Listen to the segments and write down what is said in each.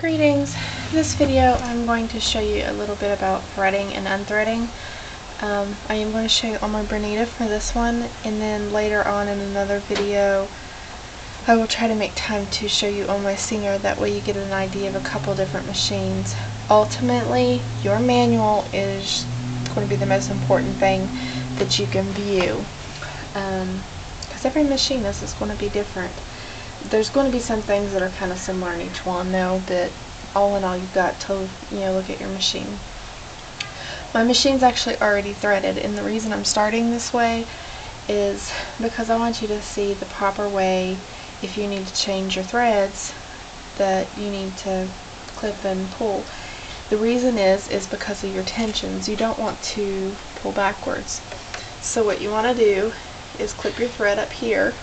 Greetings. In this video I'm going to show you a little bit about threading and unthreading. I am going to show you on my Bernina for this one, and then later on in another video I will try to make time to show you on my Singer. That way you get an idea of a couple different machines. Ultimately, your manual is going to be the most important thing that you can view, because every machine is going to be different. There's going to be some things that are kind of similar in each one, though, but all in all you've got to look at your machine. My machine's actually already threaded, and the reason I'm starting this way is because I want you to see the proper way if you need to change your threads that you need to clip and pull. The reason is because of your tensions. You don't want to pull backwards. So what you want to do is clip your thread up here,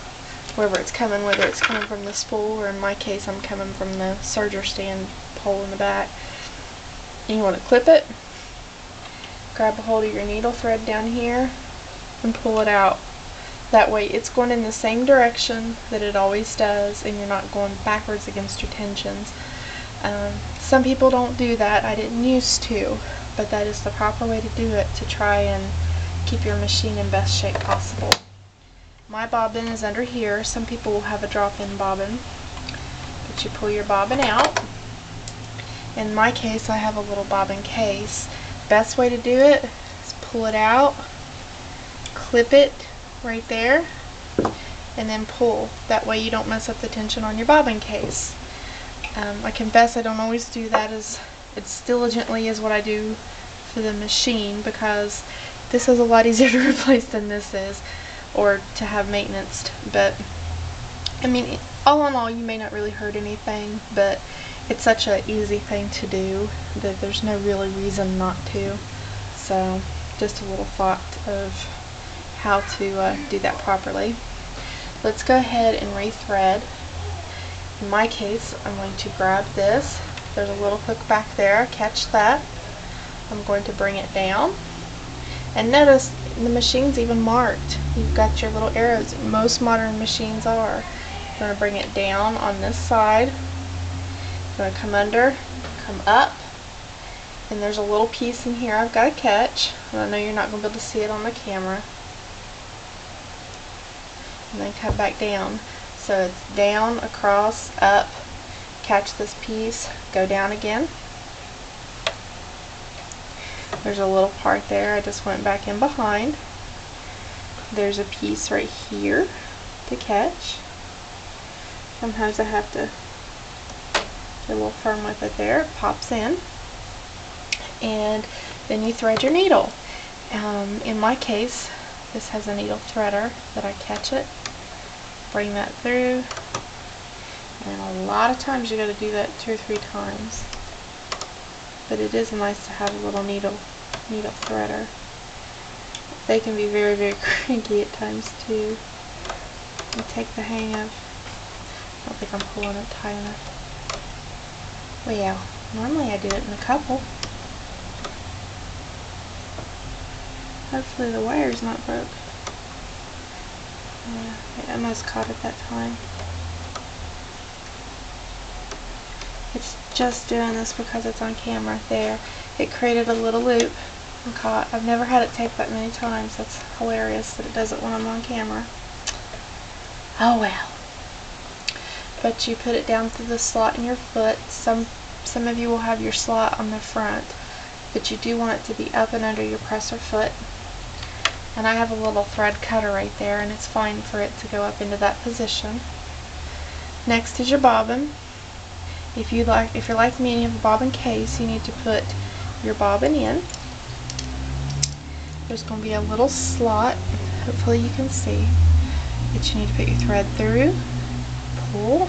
wherever it's coming, whether it's coming from the spool, or in my case I'm coming from the serger stand pole in the back. And you want to clip it, grab a hold of your needle thread down here, and pull it out. That way it's going in the same direction that it always does, and you're not going backwards against your tensions. Some people don't do that. I didn't used to, but that is the proper way to do it to try and keep your machine in best shape possible. My bobbin is under here. Some people will have a drop-in bobbin, but you pull your bobbin out. In my case, I have a little bobbin case. Best way to do it is pull it out, clip it right there, and then pull. That way you don't mess up the tension on your bobbin case. I confess I don't always do that as diligently as what I do for the machine, because this is a lot easier to replace than this is, or to have maintenance. But I mean, all in all, you may not really hurt anything, but it's such an easy thing to do that there's no really reason not to. So just a little thought of how to do that properly. Let's go ahead and rethread. In my case, I'm going to grab this. There's a little hook back there. Catch that. I'm going to bring it down, and notice the machine's even marked. You've got your little arrows. Most modern machines are. You're going to bring it down on this side. You're going to come under, come up, and there's a little piece in here I've got to catch. And I know you're not going to be able to see it on the camera. And then cut back down. So it's down, across, up, catch this piece, go down again. There's a little part there I just went back in behind. There's a piece right here to catch. Sometimes I have to get a little firm with it there. It pops in. And then you thread your needle. In my case, this has a needle threader that I catch it, bring that through, and a lot of times you got to do that 2 or 3 times. But it is nice to have a little needle threader. They can be very, very cranky at times too. You take the hang of. I don't think I'm pulling it tight enough. Well, yeah, normally I do it in a couple. Hopefully the wire's not broke. Yeah, I almost caught it that time. It's just doing this because it's on camera. There, it created a little loop and caught. I've never had it take that many times. That's hilarious that it does it when I'm on camera. Oh well. But you put it down through the slot in your foot. Some of you will have your slot on the front, but you do want it to be up and under your presser foot. And I have a little thread cutter right there, and it's fine for it to go up into that position. Next is your bobbin. If you're like me and you have a bobbin case, you need to put your bobbin in. There's going to be a little slot, hopefully you can see, that you need to put your thread through, pull,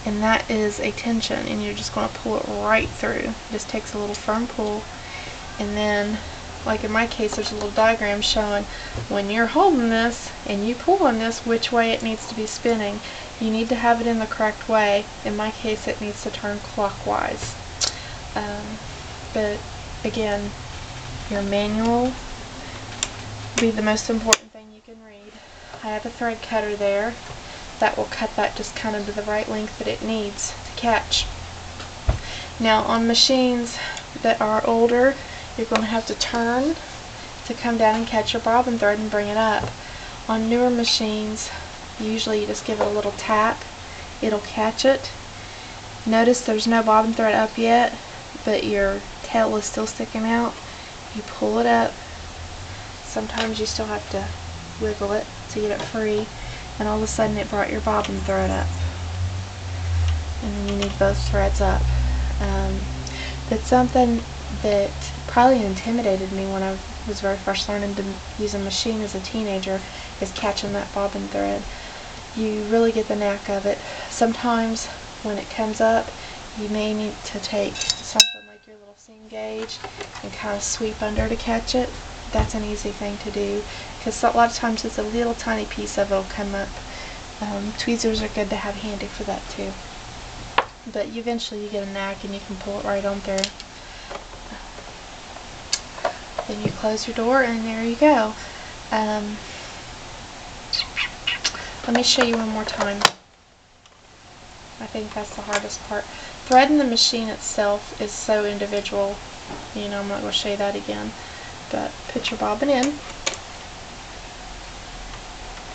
and that is a tension, and you're just going to pull it right through. It just takes a little firm pull, and then, like in my case, there's a little diagram showing when you're holding this and you pull on this, which way it needs to be spinning. You need to have it in the correct way. In my case, it needs to turn clockwise. But again, your manual will be the most important thing you can read. I have a thread cutter there that will cut that just kind of to the right length that it needs to catch. Now on machines that are older, you're going to have to turn to come down and catch your bobbin thread and bring it up. On newer machines, usually you just give it a little tap, it'll catch it. Notice there's no bobbin thread up yet, but your tail is still sticking out. You pull it up. Sometimes you still have to wiggle it to get it free, and all of a sudden it brought your bobbin thread up. And then you need both threads up. That's something that probably intimidated me when I was very first learning to use a machine as a teenager, is catching that bobbin thread. You really get the knack of it. Sometimes when it comes up, you may need to take something like your little seam gauge and kind of sweep under to catch it. That's an easy thing to do, because a lot of times it's a little tiny piece of it will come up. Tweezers are good to have handy for that too. But eventually you get a knack and you can pull it right on through. Then you close your door and there you go. Let me show you one more time. I think that's the hardest part. Threading the machine itself is so individual. You know, I'm not going to show you that again. But put your bobbin in.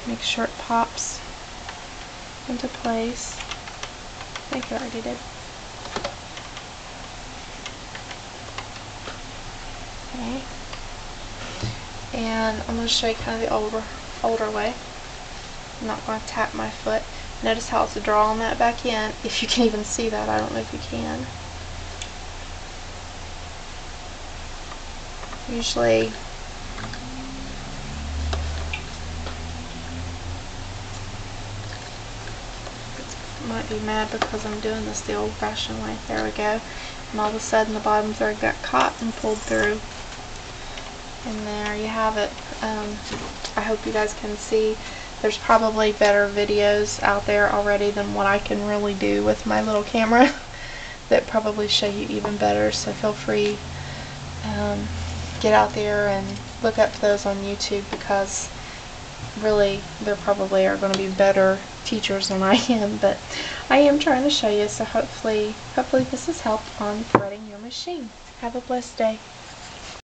Make sure it pops into place. I think it already did. Okay. And I'm going to show you kind of the older way. I'm not going to tap my foot. Notice how it's drawing that back in. If you can even see that, I don't know if you can. Usually might be mad because I'm doing this the old-fashioned way. There we go. And all of a sudden the bottom thread got caught and pulled through. And there you have it. I hope you guys can see. There's probably better videos out there already than what I can really do with my little camera that probably show you even better. So feel free, get out there and look up those on YouTube, because really there probably are going to be better teachers than I am, but I am trying to show you, so hopefully this has helped on threading your machine. Have a blessed day.